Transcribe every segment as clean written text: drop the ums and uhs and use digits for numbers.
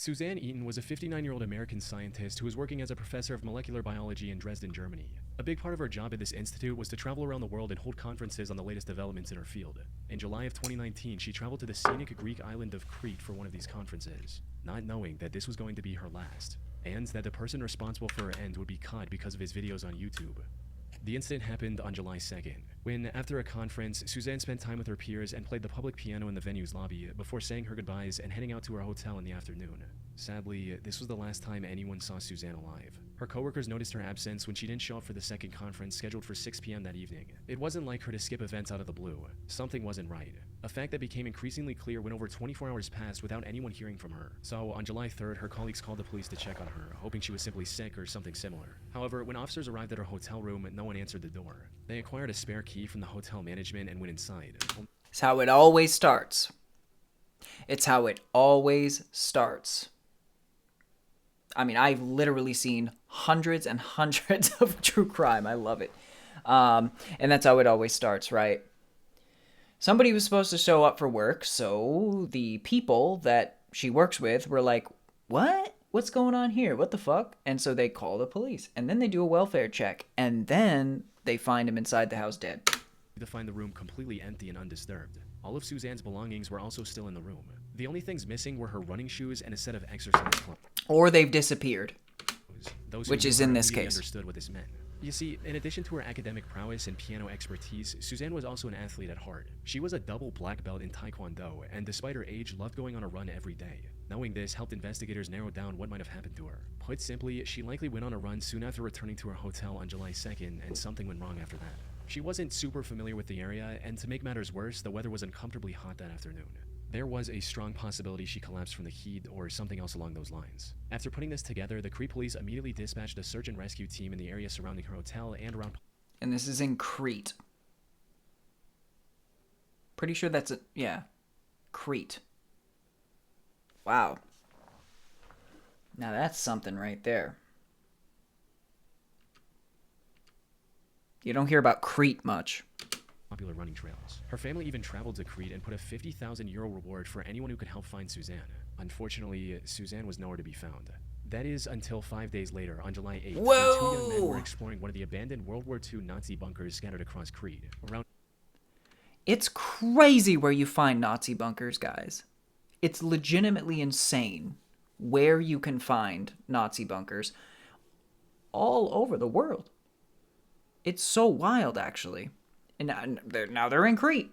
Suzanne Eaton was a 59-year-old American scientist who was working as a professor of molecular biology in Dresden, Germany. A big part of her job at this institute was to travel around the world and hold conferences on the latest developments in her field. In July of 2019, she traveled to the scenic Greek island of Crete for one of these conferences, not knowing that this was going to be her last, and that the person responsible for her end would be caught because of his videos on YouTube. The incident happened on July 2nd, when, after a conference, Suzanne spent time with her peers and played the public piano in the venue's lobby before saying her goodbyes and heading out to her hotel in the afternoon. Sadly, this was the last time anyone saw Suzanne alive. Her coworkers noticed her absence when she didn't show up for the second conference scheduled for 6 p.m. that evening. It wasn't like her to skip events out of the blue. Something wasn't right. A fact that became increasingly clear when over 24 hours passed without anyone hearing from her. So, on July 3rd, her colleagues called the police to check on her, hoping she was simply sick or something similar. However, when officers arrived at her hotel room, no one answered the door. They acquired a spare key from the hotel management and went inside. It's how it always starts. It's how it always starts. I mean, I've literally seen hundreds and hundreds of true crime. I love it. And that's how it always starts, right? Somebody was supposed to show up for work, so the people that she works with were like, what? What's going on here? What the fuck? And so they call the police. And then they do a welfare check. And then they find him inside the house dead. To find the room completely empty and undisturbed. All of Suzanne's belongings were also still in the room. The only things missing were her running shoes and a set of exercise clothes. Or they've disappeared. Those which is in this case. Understood what this meant. You see, in addition to her academic prowess and piano expertise, Suzanne was also an athlete at heart. She was a double black belt in Taekwondo, and despite her age, loved going on a run every day. Knowing this helped investigators narrow down what might have happened to her. Put simply, she likely went on a run soon after returning to her hotel on July 2nd, and something went wrong after that. She wasn't super familiar with the area, and to make matters worse, the weather was uncomfortably hot that afternoon. There was a strong possibility she collapsed from the heat or something else along those lines. After putting this together, the Crete police immediately dispatched a search and rescue team in the area surrounding her hotel and around. And this is in Crete. Pretty sure that's it. Yeah. Crete. Wow. Now that's something right there. You don't hear about Crete much. Popular running trails. Her family even traveled to Crete and put a €50,000 reward for anyone who could help find Suzanne. Unfortunately, Suzanne was nowhere to be found. That is until 5 days later, on July 8th, when two young men were exploring one of the abandoned World War II Nazi bunkers scattered across Crete. It's crazy where you find Nazi bunkers, guys. It's legitimately insane where you can find Nazi bunkers all over the world. It's so wild, actually. And now they're in Crete.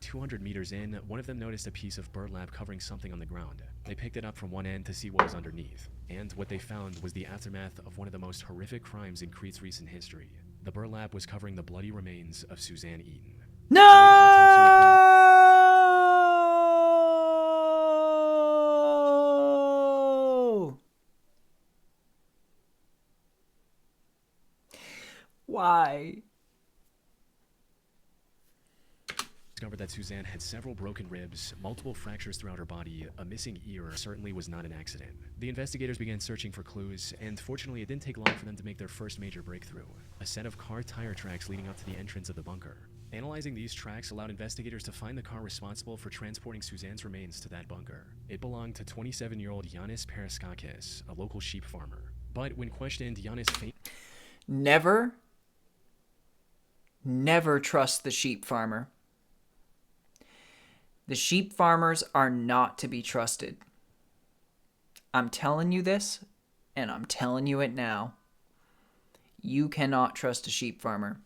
200 meters in, one of them noticed a piece of burlap covering something on the ground. They picked it up from one end to see what was underneath. And what they found was the aftermath of one of the most horrific crimes in Crete's recent history. The burlap was covering the bloody remains of Suzanne Eaton. No! Why? Discovered that Suzanne had several broken ribs, multiple fractures throughout her body, a missing ear. Certainly was not an accident. The investigators began searching for clues, and fortunately it didn't take long for them to make their first major breakthrough, a set of car tire tracks leading up to the entrance of the bunker. Analyzing these tracks allowed investigators to find the car responsible for transporting Suzanne's remains to that bunker. It belonged to 27-year-old Yanis Paraskakis, a local sheep farmer. But when questioned, Yanis Never trust the sheep farmer. The sheep farmers are not to be trusted. I'm telling you this, and I'm telling you it now. You cannot trust a sheep farmer.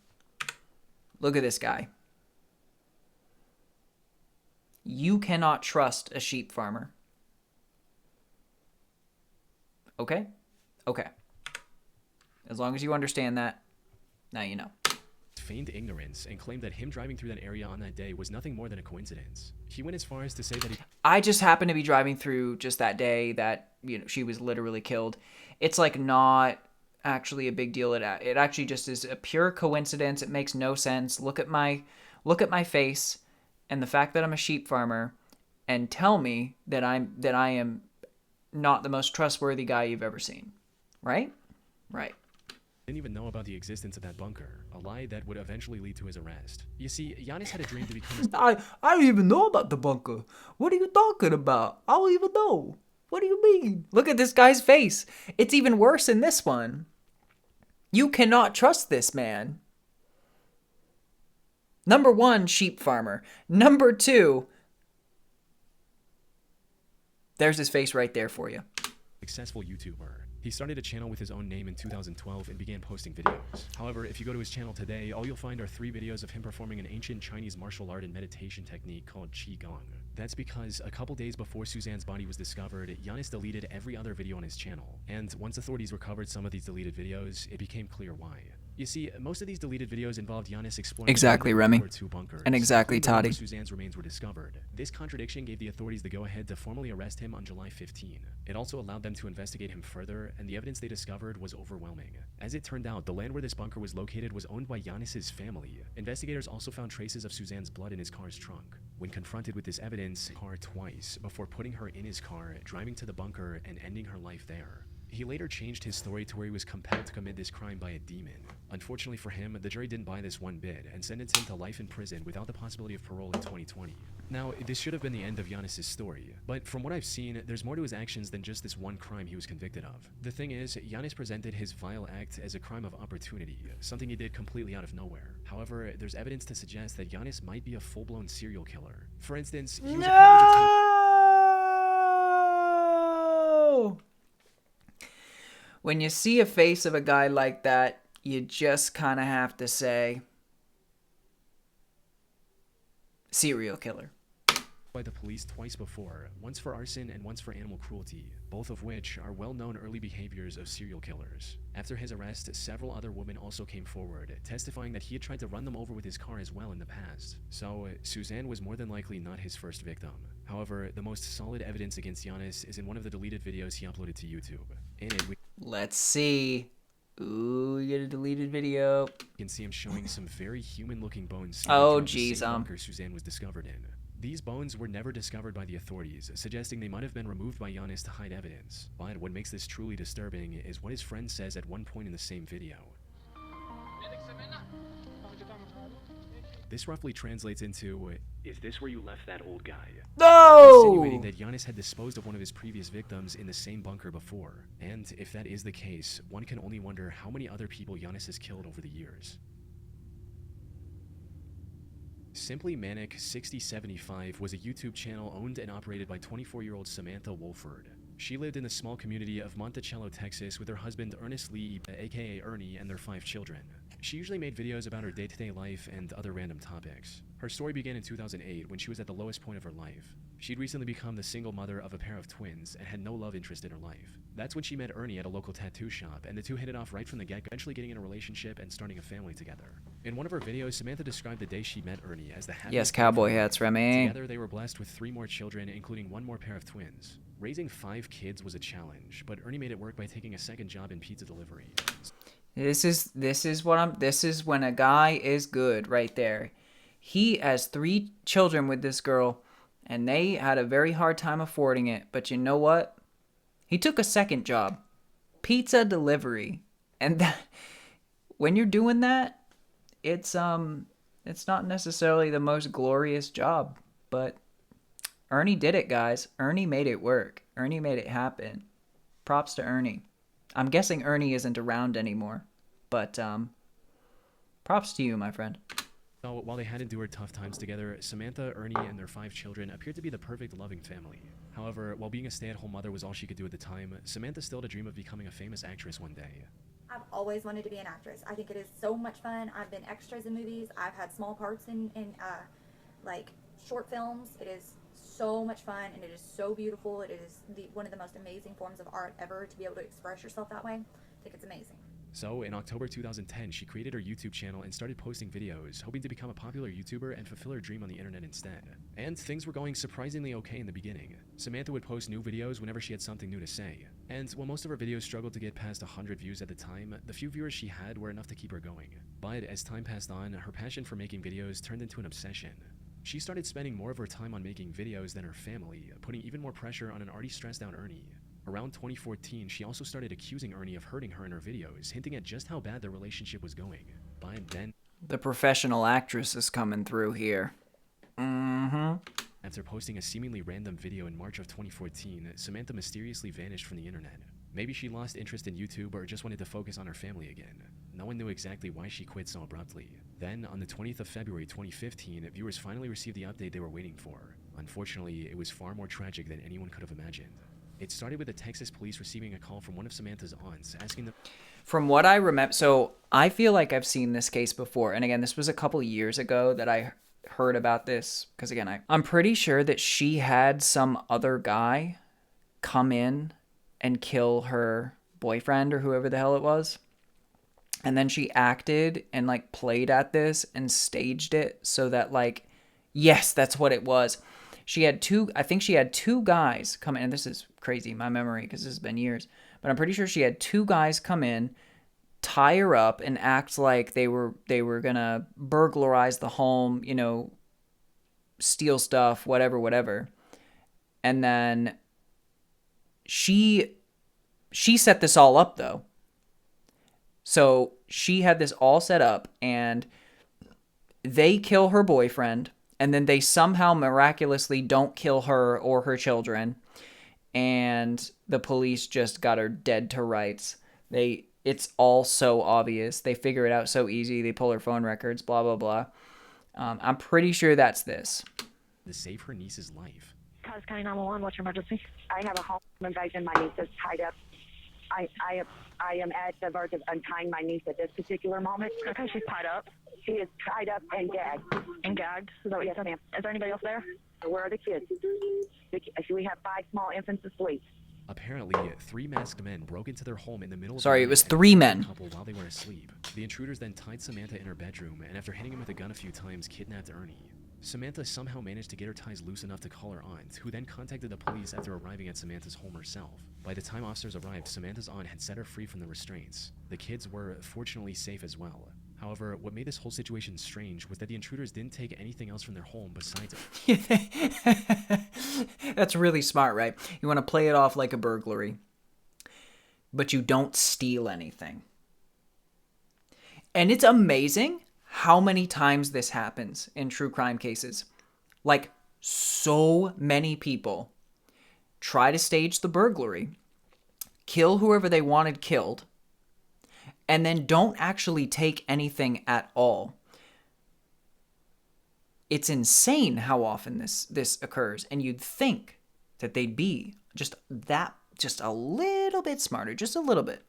Look at this guy. You cannot trust a sheep farmer. Okay? Okay. As long as you understand that, now you know. Feigned ignorance and claimed that him driving through that area on that day was nothing more than a coincidence. He went as far as to say that I just happened to be driving through just that day that, she was literally killed. It's like not actually a big deal. It actually just is a pure coincidence. It makes no sense. Look at my face and the fact that I'm a sheep farmer and tell me that I am not the most trustworthy guy you've ever seen. Right? Right. Didn't even know about the existence of that bunker, a lie that would eventually lead to his arrest. You see, Yanis had a dream to become I don't even know about the bunker. What are you talking about? I don't even know. What do you mean? Look at this guy's face. It's even worse in this one. You cannot trust this man. Number one, sheep farmer. Number two, there's his face right there for you. Successful YouTuber. He started a channel with his own name in 2012 and began posting videos. However, if you go to his channel today, all you'll find are 3 videos of him performing an ancient Chinese martial art and meditation technique called Qigong. That's because a couple days before Suzanne's body was discovered, Giannis deleted every other video on his channel. And once authorities recovered some of these deleted videos, it became clear why. You see, most of these deleted videos involved Giannis exploring exactly Remy bunkers, and exactly Toddy. Suzanne's remains were discovered. This contradiction gave the authorities the go-ahead to formally arrest him on July 15. It also allowed them to investigate him further, and the evidence they discovered was overwhelming. As it turned out, the land where this bunker was located was owned by Giannis's family. Investigators also found traces of Suzanne's blood in his car's trunk. When confronted with this evidence, car twice before putting her in his car, driving to the bunker, and ending her life there. He later changed his story to where he was compelled to commit this crime by a demon. Unfortunately for him, the jury didn't buy this one bit and sentenced him to life in prison without the possibility of parole in 2020. Now, this should have been the end of Giannis' story, but from what I've seen, there's more to his actions than just this one crime he was convicted of. The thing is, Giannis presented his vile act as a crime of opportunity, something he did completely out of nowhere. However, there's evidence to suggest that Giannis might be a full-blown serial killer. For instance, he was No! When you see a face of a guy like that, you just kind of have to say, serial killer. By the police twice before, once for arson and once for animal cruelty, both of which are well-known early behaviors of serial killers. After his arrest, several other women also came forward, testifying that he had tried to run them over with his car as well in the past. So, Suzanne was more than likely not his first victim. However, the most solid evidence against Giannis is in one of the deleted videos he uploaded to YouTube. In it, let's see. Ooh, you get a deleted video. You can see him showing some very human-looking bones. Oh, geez, bunker Suzanne was discovered in. These bones were never discovered by the authorities, suggesting they might have been removed by Giannis to hide evidence. But what makes this truly disturbing is what his friend says at one point in the same video. This roughly translates into, "Is this where you left that old guy?" No! Insinuating that Giannis had disposed of one of his previous victims in the same bunker before. And if that is the case, one can only wonder how many other people Giannis has killed over the years. Simply Manic 6075 was a YouTube channel owned and operated by 24-year-old Samantha Wolford. She lived in the small community of Monticello, Texas with her husband Ernest Lee, aka Ernie, and their 5 children. She usually made videos about her day-to-day life and other random topics. Her story began in 2008 when she was at the lowest point of her life. She'd recently become the single mother of a pair of twins and had no love interest in her life. That's when she met Ernie at a local tattoo shop, and the two hit it off right from the get-go, eventually getting in a relationship and starting a family together. In one of her videos, Samantha described the day she met Ernie as the happiest. Yes, cowboy hats, Remy. Together, they were blessed with 3 more children, including 1 more pair of twins. Raising 5 kids was a challenge, but Ernie made it work by taking a second job in pizza delivery. This is when a guy is good right there. He has 3 children with this girl, and they had a very hard time affording it. But you know what? He took a second job, pizza delivery, and that, when you're doing that, it's not necessarily the most glorious job, but Ernie did it, guys. Ernie made it work. Ernie made it happen. Props to Ernie. I'm guessing Ernie isn't around anymore, but props to you, my friend. So, while they had endured tough times together, Samantha, Ernie, and their 5 children appeared to be the perfect loving family. However, while being a stay-at-home mother was all she could do at the time, Samantha still had a dream of becoming a famous actress one day. I've always wanted to be an actress. I think it is so much fun. I've been extras in movies. I've had small parts in like short films. It is so much fun, and it is so beautiful. It is one of the most amazing forms of art ever, to be able to express yourself that way. I think it's amazing. So, in October 2010, she created her YouTube channel and started posting videos, hoping to become a popular YouTuber and fulfill her dream on the internet instead. And things were going surprisingly okay in the beginning. Samantha would post new videos whenever she had something new to say. And while most of her videos struggled to get past 100 views at the time, the few viewers she had were enough to keep her going. But as time passed on, her passion for making videos turned into an obsession. She started spending more of her time on making videos than her family, putting even more pressure on an already stressed out Ernie. Around 2014, she also started accusing Ernie of hurting her in her videos, hinting at just how bad their relationship was going. By then, the professional actress is coming through here. After posting a seemingly random video in March of 2014, Samantha mysteriously vanished from the internet. Maybe she lost interest in YouTube or just wanted to focus on her family again. No one knew exactly why she quit so abruptly. Then, on the 20th of February 2015, viewers finally received the update they were waiting for. Unfortunately, it was far more tragic than anyone could have imagined. It started with the Texas police receiving a call from one of Samantha's aunts asking them. From what I remember, so I feel like I've seen this case before. And again, this was a couple years ago that I heard about this. Because again, I'm pretty sure that she had some other guy come in and kill her boyfriend or whoever the hell it was. And then she acted and like played at this and staged it so that like, yes, that's what it was. I think she had two guys come in, and this is crazy, my memory, because this has been years, but I'm pretty sure she had two guys come in, tie her up, and act like they were gonna burglarize the home, you know, steal stuff, whatever. And then she set this all up, though. So she had this all set up, and they kill her boyfriend, and then they somehow miraculously don't kill her or her children, and the police just got her dead to rights. It's all so obvious. They figure it out so easy. They pull her phone records, blah, blah, blah. I'm pretty sure that's this. To save her niece's life. Cause County 911, what's your emergency? I have a home invasion. My niece is tied up. I am at the verge of untying my niece at this particular moment. Okay, she's tied up. She is tied up and gagged. And gagged? Is that what you said? Ma'am. Is there anybody else there? Where are the kids? We have 5 small infants asleep. Apparently, 3 masked men broke into their home in the middle of Sorry, the it was night 3 and men. killed the couple while they were asleep. The intruders then tied Samantha in her bedroom, and after hitting him with a gun a few times, kidnapped Ernie. Samantha somehow managed to get her ties loose enough to call her aunt, who then contacted the police after arriving at Samantha's home herself. By the time officers arrived, Samantha's aunt had set her free from the restraints. The kids were fortunately safe as well. However, what made this whole situation strange was that the intruders didn't take anything else from their home besides That's really smart, right? You want to play it off like a burglary, but you don't steal anything. And it's amazing how many times this happens in true crime cases. Like, so many people try to stage the burglary, kill whoever they wanted killed, and then don't actually take anything at all. It's insane how often this occurs, and you'd think that they'd be just a little bit smarter, just a little bit.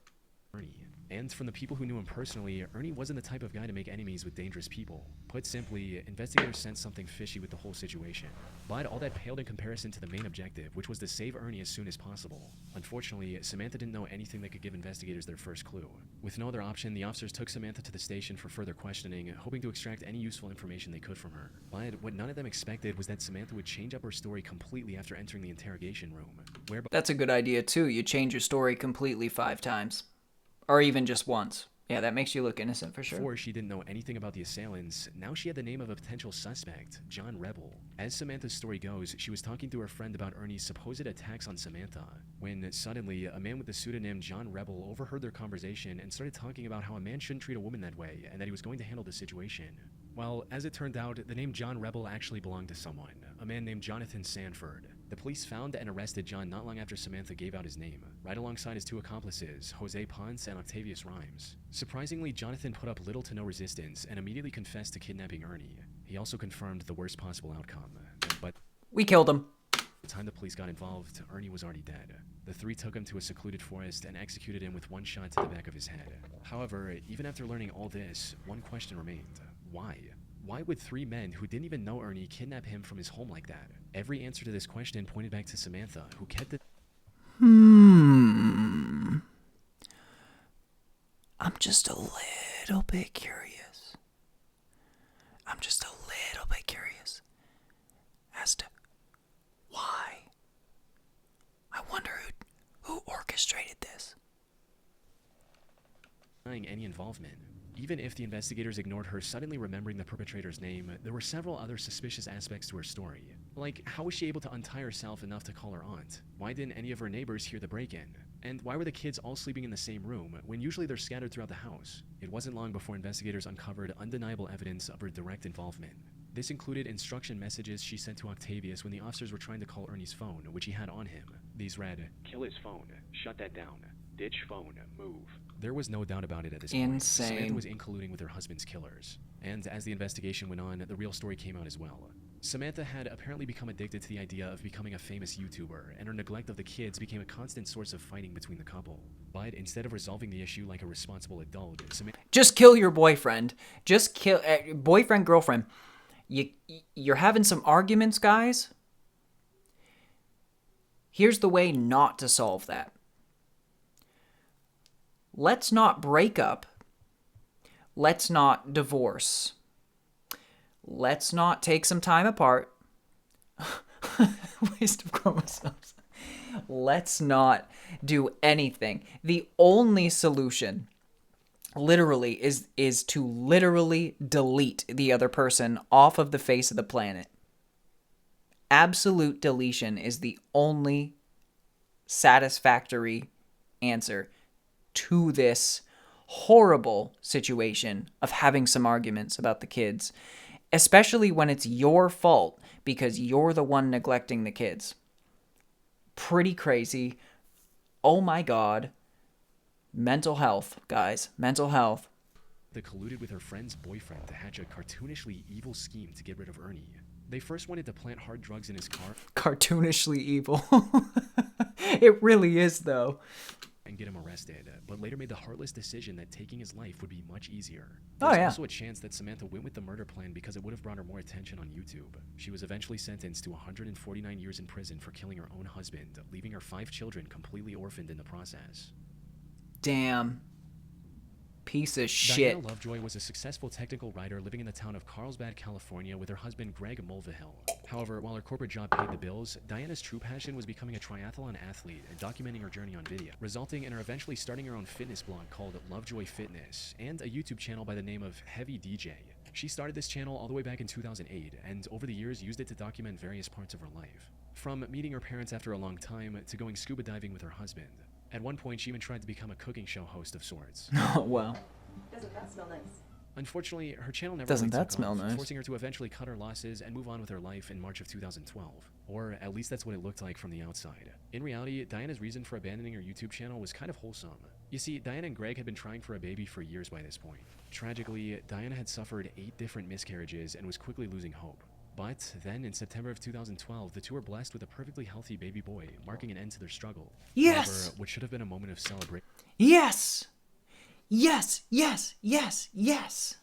Ernie. And from the people who knew him personally, Ernie wasn't the type of guy to make enemies with dangerous people. Put simply, investigators sensed something fishy with the whole situation. But all that paled in comparison to the main objective, which was to save Ernie as soon as possible. Unfortunately, Samantha didn't know anything that could give investigators their first clue. With no other option, the officers took Samantha to the station for further questioning, hoping to extract any useful information they could from her. But what none of them expected was that Samantha would change up her story completely after entering the interrogation room. That's a good idea too. You change your story completely 5 times. Or even just once. Yeah, that makes you look innocent for sure. Before she didn't know anything about the assailants, now she had the name of a potential suspect, John Rebel. As Samantha's story goes, she was talking to her friend about Ernie's supposed attacks on Samantha, when suddenly a man with the pseudonym John Rebel overheard their conversation and started talking about how a man shouldn't treat a woman that way and that he was going to handle the situation. Well, as it turned out, the name John Rebel actually belonged to someone, a man named Jonathan Sanford. The police found and arrested John not long after Samantha gave out his name, right alongside his 2 accomplices, Jose Ponce and Octavius Rhymes. Surprisingly, Jonathan put up little to no resistance and immediately confessed to kidnapping Ernie. He also confirmed the worst possible outcome, but we killed him. by the time the police got involved, Ernie was already dead. The 3 took him to a secluded forest and executed him with 1 shot to the back of his head. However, even after learning all this, one question remained. Why? Why would 3 men who didn't even know Ernie kidnap him from his home like that? Every answer to this question pointed back to Samantha, who kept it. I'm just a little bit curious. As to why. I wonder who orchestrated this. Denying any involvement. Even if the investigators ignored her suddenly remembering the perpetrator's name, there were several other suspicious aspects to her story. Like, how was she able to untie herself enough to call her aunt? Why didn't any of her neighbors hear the break-in? And why were the kids all sleeping in the same room, when usually they're scattered throughout the house? It wasn't long before investigators uncovered undeniable evidence of her direct involvement. This included instruction messages she sent to Octavius when the officers were trying to call Ernie's phone, which he had on him. These read, "Kill his phone. Shut that down. Ditch phone. Move." There was no doubt about it at this point. Insane. Samantha was in colluding with her husband's killers. And as the investigation went on, the real story came out as well. Samantha had apparently become addicted to the idea of becoming a famous YouTuber, and her neglect of the kids became a constant source of fighting between the couple. But instead of resolving the issue like a responsible adult, Samantha... Just kill your boyfriend. Just kill boyfriend, girlfriend. You're having some arguments, guys. Here's the way not to solve that. Let's not break up. Let's not divorce. Let's not take some time apart. Waste of chromosomes. Let's not do anything. The only solution literally is to literally delete the other person off of the face of the planet. Absolute deletion is the only satisfactory answer to this horrible situation of having some arguments about the kids, especially when it's your fault because you're the one neglecting the kids. Pretty crazy. Oh my God. Mental health, guys. Mental health. They colluded with her friend's boyfriend to hatch a cartoonishly evil scheme to get rid of Ernie. They first wanted to plant hard drugs in his car. Cartoonishly evil. It really is, though. And get him arrested, but later made the heartless decision that taking his life would be much easier. Oh, There's yeah. also a chance that Samantha went with the murder plan because it would have brought her more attention on YouTube. She was eventually sentenced to 149 years in prison for killing her own husband, leaving her 5 children completely orphaned in the process. Damn. Piece of shit. Diana Lovejoy was a successful technical writer living in the town of Carlsbad, California with her husband Greg Mulvihill. However, while her corporate job paid the bills, Diana's true passion was becoming a triathlon athlete and documenting her journey on video, resulting in her eventually starting her own fitness blog called Lovejoy Fitness and a YouTube channel by the name of Heavy DJ. She started this channel all the way back in 2008 and over the years used it to document various parts of her life. From meeting her parents after a long time to going scuba diving with her husband. At one point, she even tried to become a cooking show host of sorts. Oh, wow. Doesn't that smell nice? Unfortunately, her channel never Doesn't really that took smell off, nice? forcing her to eventually cut her losses and move on with her life in March of 2012. Or at least that's what it looked like from the outside. In reality, Diana's reason for abandoning her YouTube channel was kind of wholesome. You see, Diana and Greg had been trying for a baby for years by this point. Tragically, Diana had suffered 8 different miscarriages and was quickly losing hope. But then, in September of 2012, the two were blessed with a perfectly healthy baby boy, marking an end to their struggle. Yes! However, what should have been a moment of celebration... Yes! Yes, yes, yes, yes.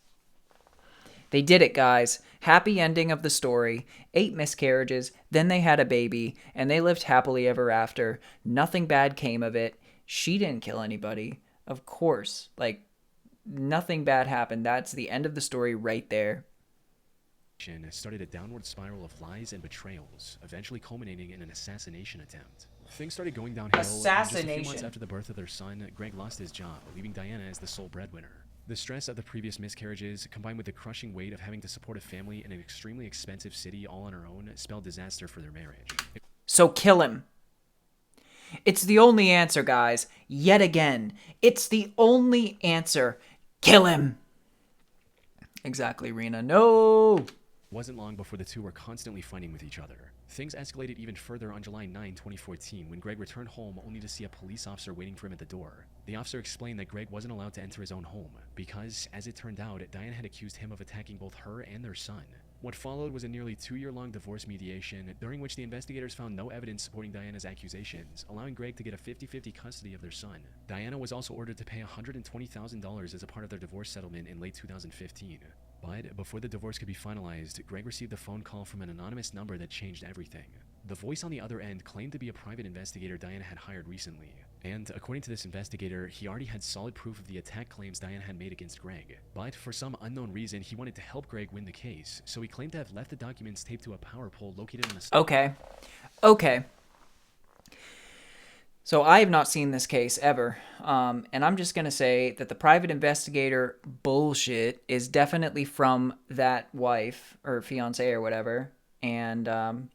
They did it, guys. Happy ending of the story. 8 miscarriages, then they had a baby, and they lived happily ever after. Nothing bad came of it. She didn't kill anybody. Of course. Like, nothing bad happened. That's the end of the story right there. Started a downward spiral of lies and betrayals, eventually culminating in an assassination attempt. Things started going downhill. and Just a few months Assassination. after the birth of their son, Greg lost his job, leaving Diana as the sole breadwinner. The stress of the previous miscarriages, combined with the crushing weight of having to support a family in an extremely expensive city all on her own, spelled disaster for their marriage. So kill him. It's the only answer, guys. Yet again. It's the only answer. Kill him. Exactly, Rena. No. Wasn't long before the two were constantly fighting with each other. Things escalated even further on July 9, 2014, when Greg returned home only to see a police officer waiting for him at the door. The officer explained that Greg wasn't allowed to enter his own home because, as it turned out, Diana had accused him of attacking both her and their son. What followed was a nearly 2-year-long divorce mediation, during which the investigators found no evidence supporting Diana's accusations, allowing Greg to get a 50-50 custody of their son. Diana was also ordered to pay $120,000 as a part of their divorce settlement in late 2015. But before the divorce could be finalized, Greg received a phone call from an anonymous number that changed everything. The voice on the other end claimed to be a private investigator Diana had hired recently. And according to this investigator, he already had solid proof of the attack claims Diana had made against Greg. But for some unknown reason, he wanted to help Greg win the case, so he claimed to have left the documents taped to a power pole located on a... Okay. So I have not seen this case ever, and I'm just going to say that the private investigator bullshit is definitely from that wife or fiance or whatever, and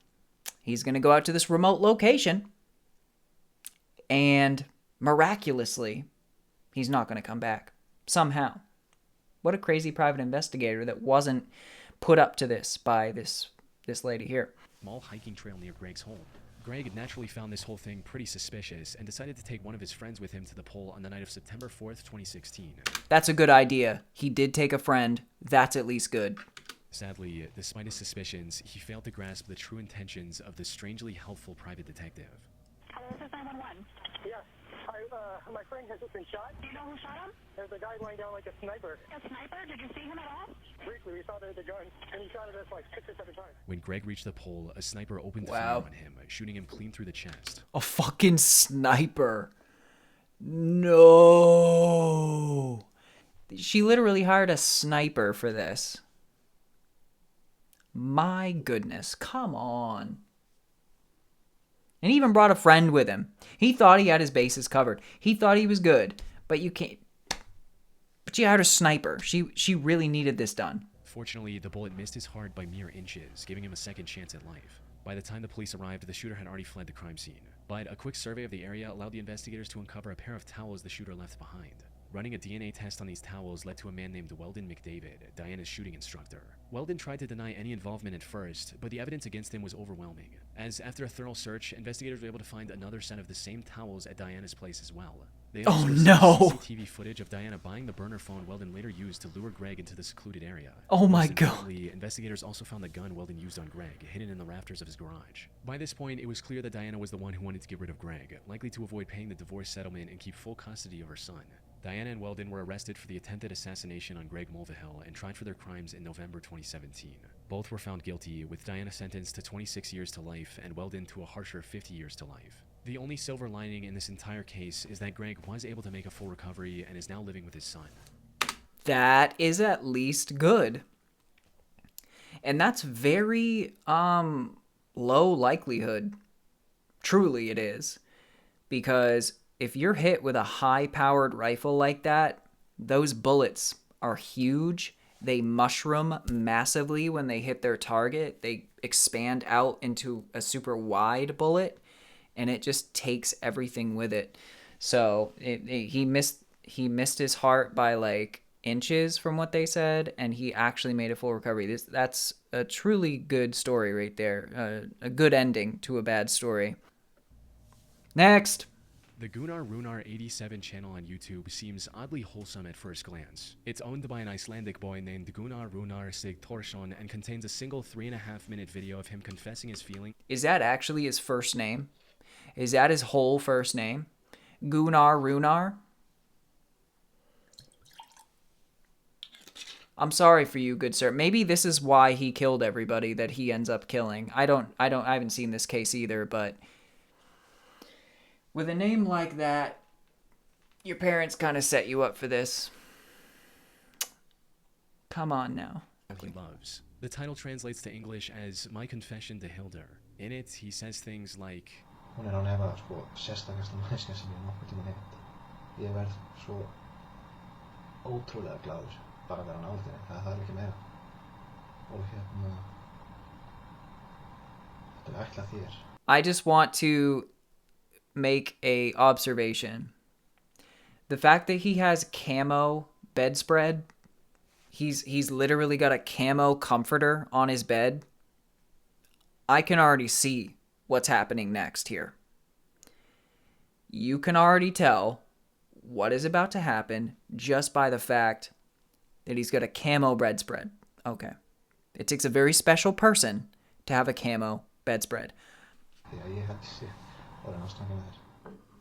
he's going to go out to this remote location, and miraculously, he's not going to come back somehow. What a crazy private investigator that wasn't put up to this by this lady here. Small hiking trail near Greg's home. Greg naturally found this whole thing pretty suspicious and decided to take one of his friends with him to the pole on the night of September 4th, 2016. That's a good idea. He did take a friend. That's at least good. Sadly, despite his suspicions, he failed to grasp the true intentions of the strangely helpful private detective. Hello, this is 911. Yes. My friend has just been shot. Do you know who shot him? There's a guy lying down like a sniper. A sniper? Did you see him at all? Briefly, we saw the gun, and he shot at us like 6 or 7 times. When Greg reached the pole, a sniper opened Wow. fire on him, shooting him clean through the chest. A fucking sniper. No. She literally hired a sniper for this. My goodness, come on. And he even brought a friend with him. He thought he had his bases covered. He thought he was good, but you can't. But she hired a sniper. She really needed this done. Fortunately, the bullet missed his heart by mere inches, giving him a second chance at life. By the time the police arrived, the shooter had already fled the crime scene. But a quick survey of the area allowed the investigators to uncover a pair of towels the shooter left behind. Running a DNA test on these towels led to a man named Weldon McDavid, Diana's shooting instructor. Weldon tried to deny any involvement at first, but the evidence against him was overwhelming, as after a thorough search, investigators were able to find another set of the same towels at Diana's place as well. They also received CCTV footage of Diana buying the burner phone Weldon later used to lure Greg into the secluded area. Oh my Most God. importantly, investigators also found the gun Weldon used on Greg, hidden in the rafters of his garage. By this point, it was clear that Diana was the one who wanted to get rid of Greg, likely to avoid paying the divorce settlement and keep full custody of her son. Diana and Weldon were arrested for the attempted assassination on Greg Mulvihill and tried for their crimes in November 2017. Both were found guilty, with Diana sentenced to 26 years to life and Weldon to a harsher 50 years to life. The only silver lining in this entire case is that Greg was able to make a full recovery and is now living with his son. That is at least good. And that's very low likelihood. Truly it is. Because if you're hit with a high-powered rifle like that, those bullets are huge. They mushroom massively when they hit their target. They expand out into a super wide bullet, and it just takes everything with it. So he missed his heart by like inches from what they said, and he actually made a full recovery. That's a truly good story right there. A good ending to a bad story. Next. The Gunnar Runar 87 channel on YouTube seems oddly wholesome at first glance. It's owned by an Icelandic boy named Gunnar Runar Sigthorsson and contains a single 3.5-minute video of him confessing his feelings. Is that actually his first name? Is that his whole first name? Gunnar Runar? I'm sorry for you, good sir. Maybe this is why he killed everybody that he ends up killing. I haven't seen this case either, but with a name like that, your parents kind of set you up for this. Come on now. He loves. The title translates to English as My Confession to Hildur. In it, he says things like, Hún án efa sérstakasta manneskja sem ég nokkuð tímann hitt. Ég verð svo ótrúlega glaður bara að vera nálægt henni. Það þarf ekki meira. Og þetta ætlað þér. I just want to make a observation. The fact that he has camo bedspread, he's literally got a camo comforter on his bed. I can already see what's happening next here. You can already tell what is about to happen just by the fact that he's got a camo bedspread. Okay. It takes a very special person to have a camo bedspread. Því að ég held sér orðin ástfangin með þér.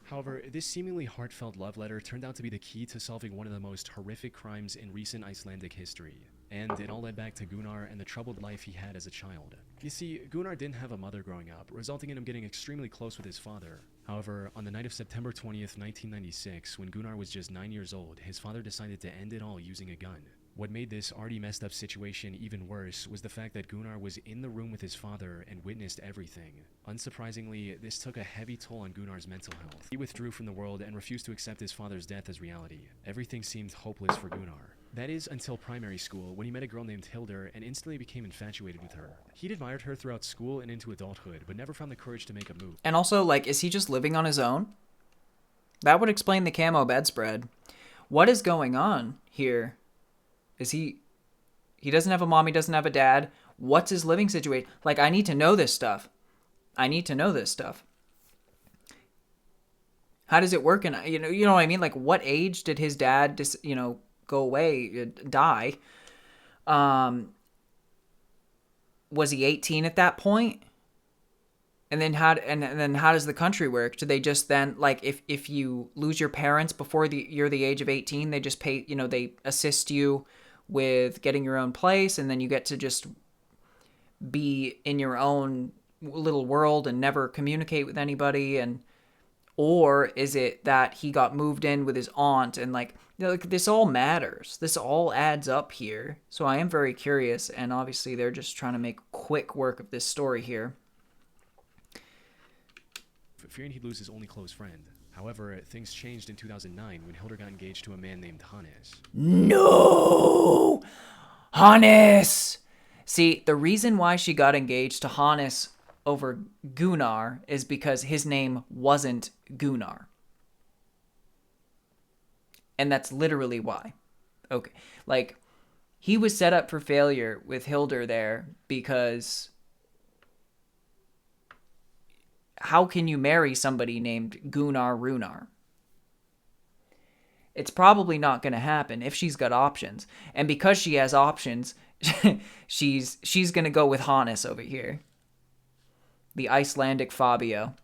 However, this seemingly heartfelt love letter turned out to be the key to solving one of the most horrific crimes in recent Icelandic history. And it all led back to Gunnar and the troubled life he had as a child. You see, Gunnar didn't have a mother growing up, resulting in him getting extremely close with his father. However, on the night of September 20th, 1996, when Gunnar was just 9 years old, his father decided to end it all using a gun. What made this already messed up situation even worse was the fact that Gunnar was in the room with his father and witnessed everything. Unsurprisingly, this took a heavy toll on Gunnar's mental health. He withdrew from the world and refused to accept his father's death as reality. Everything seemed hopeless for Gunnar. That is until primary school, when he met a girl named Hildur and instantly became infatuated with her. He'd admired her throughout school and into adulthood, but never found the courage to make a move. And also, like, is he just living on his own? That would explain the camo bedspread. What is going on here? Is he He doesn't have a mom. He doesn't have a dad. What's his living situation? Like, I need to know this stuff. I need to know this stuff. How does it work? And you know what I mean? Like, what age did his dad go away, die? Was he 18 at that point? And then how does the country work? Do they just then, like, if you lose your parents before you're the age of 18, they just pay, they assist you with getting your own place, and then you get to just be in your own little world and never communicate with anybody? Or is it that he got moved in with his aunt, and like this all matters. This all adds up here. So I am very curious, and obviously they're just trying to make quick work of this story here. Fearing he'd lose his only close friend. However, things changed in 2009 when Hilder got engaged to a man named Hannes. No! Hannes! See, the reason why she got engaged to Hannes over Gunnar is because his name wasn't Gunnar. And that's literally why. Okay. Like, he was set up for failure with Hilder there because how can you marry somebody named Gunnar Runar? It's probably not going to happen if she's got options. And because she has options, she's going to go with Hannes over here. The Icelandic Fabio.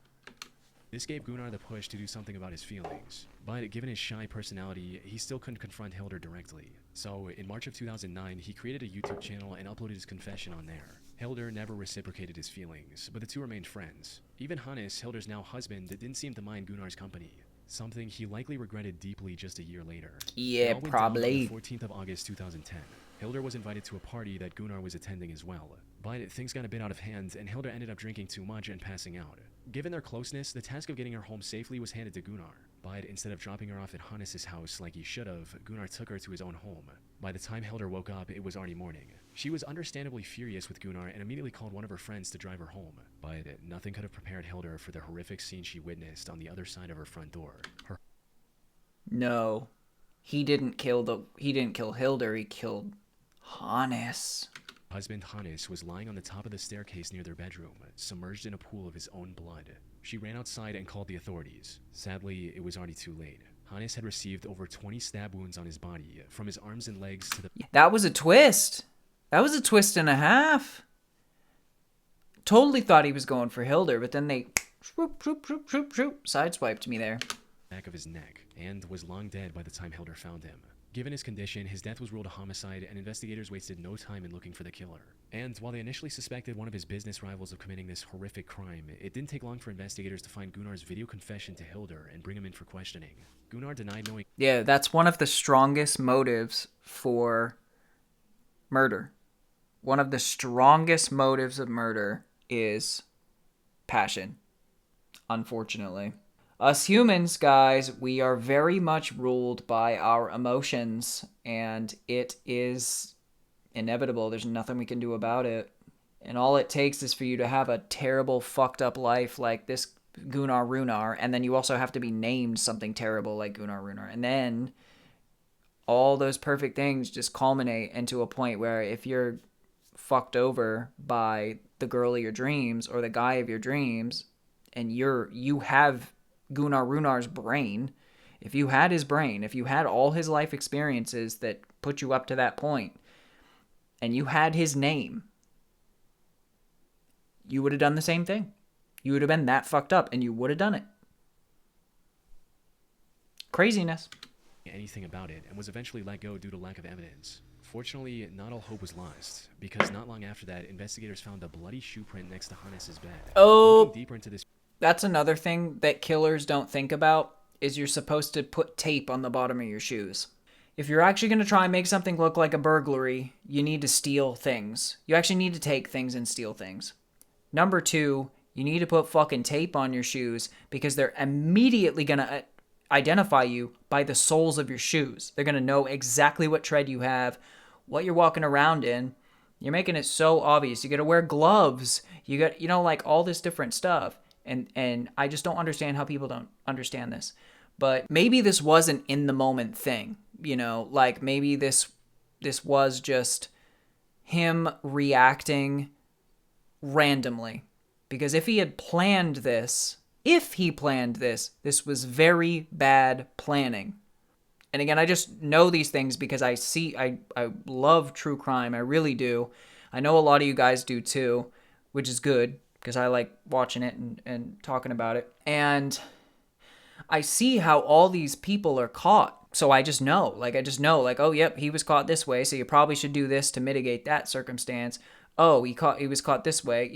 This gave Gunnar the push to do something about his feelings. But given his shy personality, he still couldn't confront Hilder directly. So, in March of 2009, he created a YouTube channel and uploaded his confession on there. Hilder never reciprocated his feelings, but the two remained friends. Even Hannes, Hilder's now husband, didn't seem to mind Gunnar's company. Something he likely regretted deeply just a year later. Yeah, It all went down probably. on the 14th of August 2010. Hilder was invited to a party that Gunnar was attending as well. But things got a bit out of hand, and Hilder ended up drinking too much and passing out. Given their closeness, the task of getting her home safely was handed to Gunnar. But instead of dropping her off at Hannes' house like he should have, Gunnar took her to his own home. By the time Hilder woke up, it was already morning. She was understandably furious with Gunnar and immediately called one of her friends to drive her home. But nothing could have prepared Hilder for the horrific scene she witnessed on the other side of her front door. No. He didn't kill Hilder, he killed Hannes. Husband Hannes was lying on the top of the staircase near their bedroom, submerged in a pool of his own blood. She ran outside and called the authorities. Sadly, it was already too late. Hannes had received over 20 stab wounds on his body, from his arms and legs to the... That was a twist. That was a twist and a half. Totally thought he was going for Hilder, but then they sideswiped me there. back of his neck, and was long dead by the time Hilder found him. Given his condition, his death was ruled a homicide, and investigators wasted no time in looking for the killer. And while they initially suspected one of his business rivals of committing this horrific crime, it didn't take long for investigators to find Gunnar's video confession to Hilder and bring him in for questioning. Gunnar denied knowing... Yeah, that's one of the strongest motives for murder. One of the strongest motives of murder is passion, unfortunately. Us humans, guys, we are very much ruled by our emotions, and it is inevitable. There's nothing we can do about it. And all it takes is for you to have a terrible, fucked up life like this Gunnar Runar, and then you also have to be named something terrible like Gunnar Runar. And then all those perfect things just culminate into a point where if you're fucked over by the girl of your dreams or the guy of your dreams, and you have Gunnar Runar's brain, if you had his brain, if you had all his life experiences that put you up to that point, and you had his name, you would have done the same thing. You would have been that fucked up, and you would have done it. Craziness. Anything about it, and was eventually let go due to lack of evidence. Fortunately, not all hope was lost, because not long after that, investigators found a bloody shoe print next to Hannes' bed. Oh, looking deeper into this... That's another thing that killers don't think about, is you're supposed to put tape on the bottom of your shoes. If you're actually going to try and make something look like a burglary, you need to steal things. You actually need to take things and steal things. Number 2, you need to put fucking tape on your shoes, because they're immediately going to identify you by the soles of your shoes. They're going to know exactly what tread you have, what you're walking around in. You're making it so obvious. You got to wear gloves. You got, like all this different stuff. And I just don't understand how people don't understand this. But maybe this wasn't in the moment thing, like maybe this was just him reacting randomly. Because if he planned this, this was very bad planning. And again, I just know these things because I love true crime. I really do. I know a lot of you guys do too, which is good because I like watching it and talking about it. And I see how all these people are caught. So I just know, oh, yep, he was caught this way. So you probably should do this to mitigate that circumstance. Oh, he was caught this way,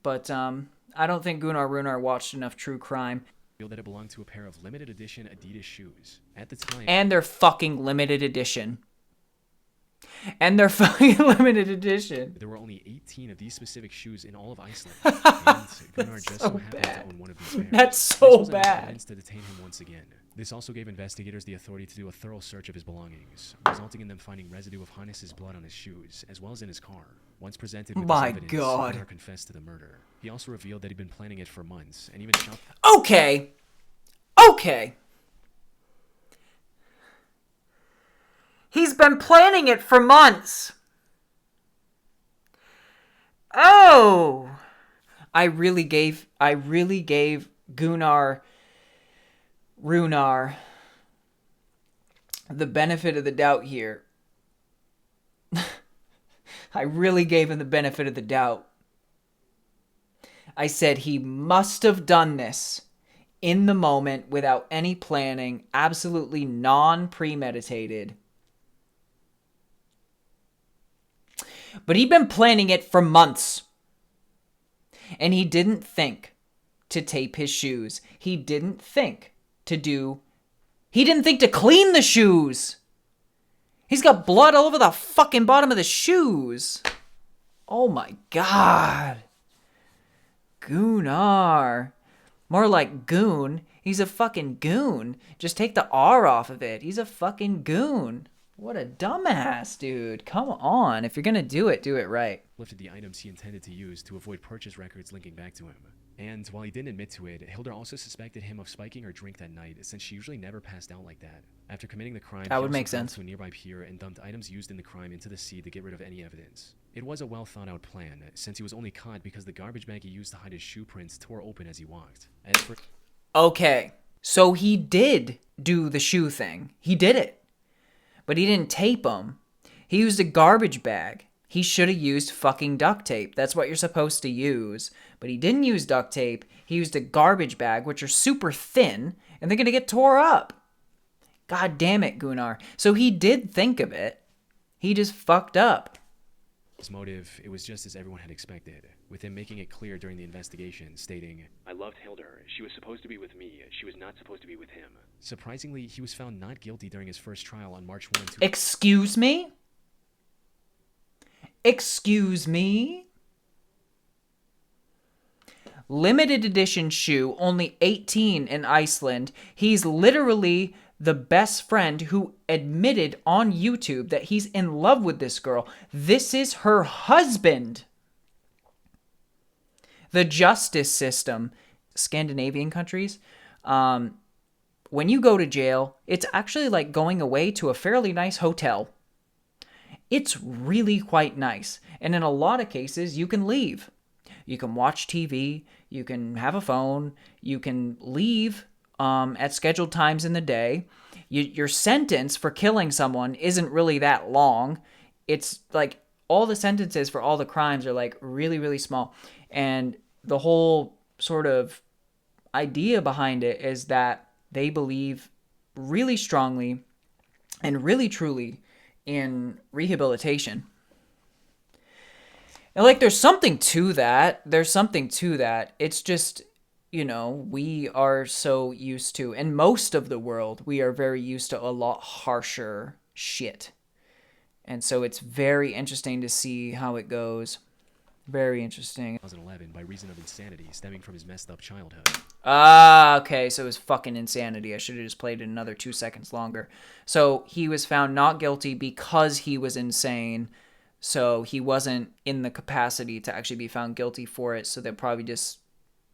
but I don't think Gunnar Runar watched enough true crime. That it belonged to a pair of limited edition Adidas shoes. At the time, And they're fucking limited edition. And they're fucking limited edition. there were only 18 of these specific shoes in all of Iceland. And Gunnar just so happened to own one of these pairs. That's This so was enough bad. evidence to detain him once again. This also gave investigators the authority to do a thorough search of his belongings, resulting in them finding residue of Hannes' blood on his shoes, as well as in his car. Once presented with My this evidence, God. Gunnar confessed to the murder. He also revealed that he'd been planning it for months, and even shot. Okay. He's been planning it for months. Oh. I really gave Gunnar Runar the benefit of the doubt here. I really gave him the benefit of the doubt. I said he must have done this in the moment without any planning, absolutely non-premeditated. But he'd been planning it for months. And he didn't think to tape his shoes. He didn't think to clean the shoes. He's got blood all over the fucking bottom of the shoes. Oh my God. Gunnar. More like goon. He's a fucking goon. Just take the R off of it. He's a fucking goon. What a dumbass, dude. Come on. If you're gonna do it right. Lifted the items he intended to use to avoid purchase records linking back to him. And while he didn't admit to it, Hilda also suspected him of spiking her drink that night, since she usually never passed out like that. After committing the crime, That he would also make drove sense. to a nearby pier and dumped items used in the crime into the sea to get rid of any evidence. It was a well thought out plan, since he was only caught because the garbage bag he used to hide his shoe prints tore open as he walked. As for Okay. So he did do the shoe thing. He did it. But he didn't tape them. He used a garbage bag. He should have used fucking duct tape. That's what you're supposed to use. But he didn't use duct tape. He used a garbage bag, which are super thin, and they're going to get tore up. God damn it, Gunnar. So he did think of it. He just fucked up. his motive, it was just as everyone had expected, with him making it clear during the investigation, stating, "I loved Hilda. She was supposed to be with me. She was not supposed to be with him." Surprisingly, he was found not guilty during his first trial on March 1, Excuse me? Excuse me? Limited edition shoe, only 18 in Iceland. He's literally the best friend who admitted on YouTube that he's in love with this girl. This is her husband. The justice system, Scandinavian countries, when you go to jail, it's actually like going away to a fairly nice hotel. It's really quite nice. And in a lot of cases, you can leave. You can watch TV, you can have a phone, you can leave at scheduled times in the day. Your sentence for killing someone isn't really that long. It's like all the sentences for all the crimes are like really, really small. And the whole sort of idea behind it is that they believe really strongly and really truly in rehabilitation. And like there's something to that. It's just, we are so used to, in most of the world, we are very used to a lot harsher shit. And so it's very interesting to see how it goes. Very interesting. 2011 by reason of insanity stemming from his messed up childhood. Ah, okay, so it was fucking insanity. I should have just played it another 2 seconds longer. So he was found not guilty because he was insane. So he wasn't in the capacity to actually be found guilty for it. So they'll probably just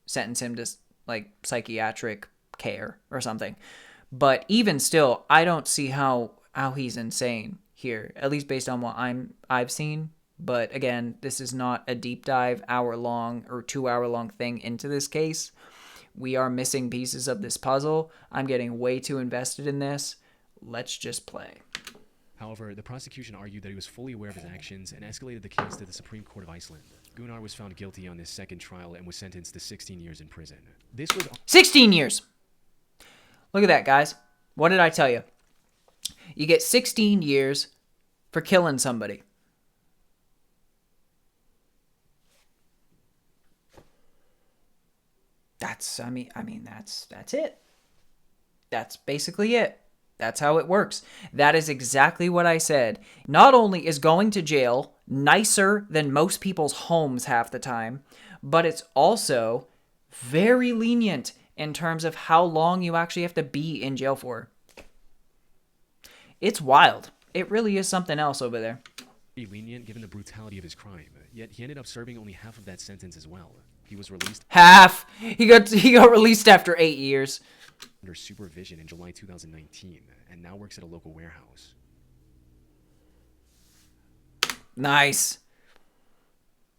sentence him to like psychiatric care or something. But even still, I don't see how he's insane here, at least based on what I've seen. But again, this is not a deep dive hour-long or 2-hour-long thing into this case. We are missing pieces of this puzzle. I'm getting way too invested in this. Let's just play. However, the prosecution argued that he was fully aware of his actions and escalated the case to the Supreme Court of Iceland. Gunnar was found guilty on his second trial and was sentenced to 16 years in prison. This was 16 years! Look at that, guys. What did I tell you? You get 16 years for killing somebody. That's it. That's basically it. That's how it works. That is exactly what I said. Not only is going to jail nicer than most people's homes half the time, but it's also very lenient in terms of how long you actually have to be in jail for. It's wild. It really is something else over there. pretty lenient given the brutality of his crime, yet he ended up serving only half of that sentence as well. He was released Half. He got released after 8 years. under supervision in July 2019 and now works at a local warehouse. Nice.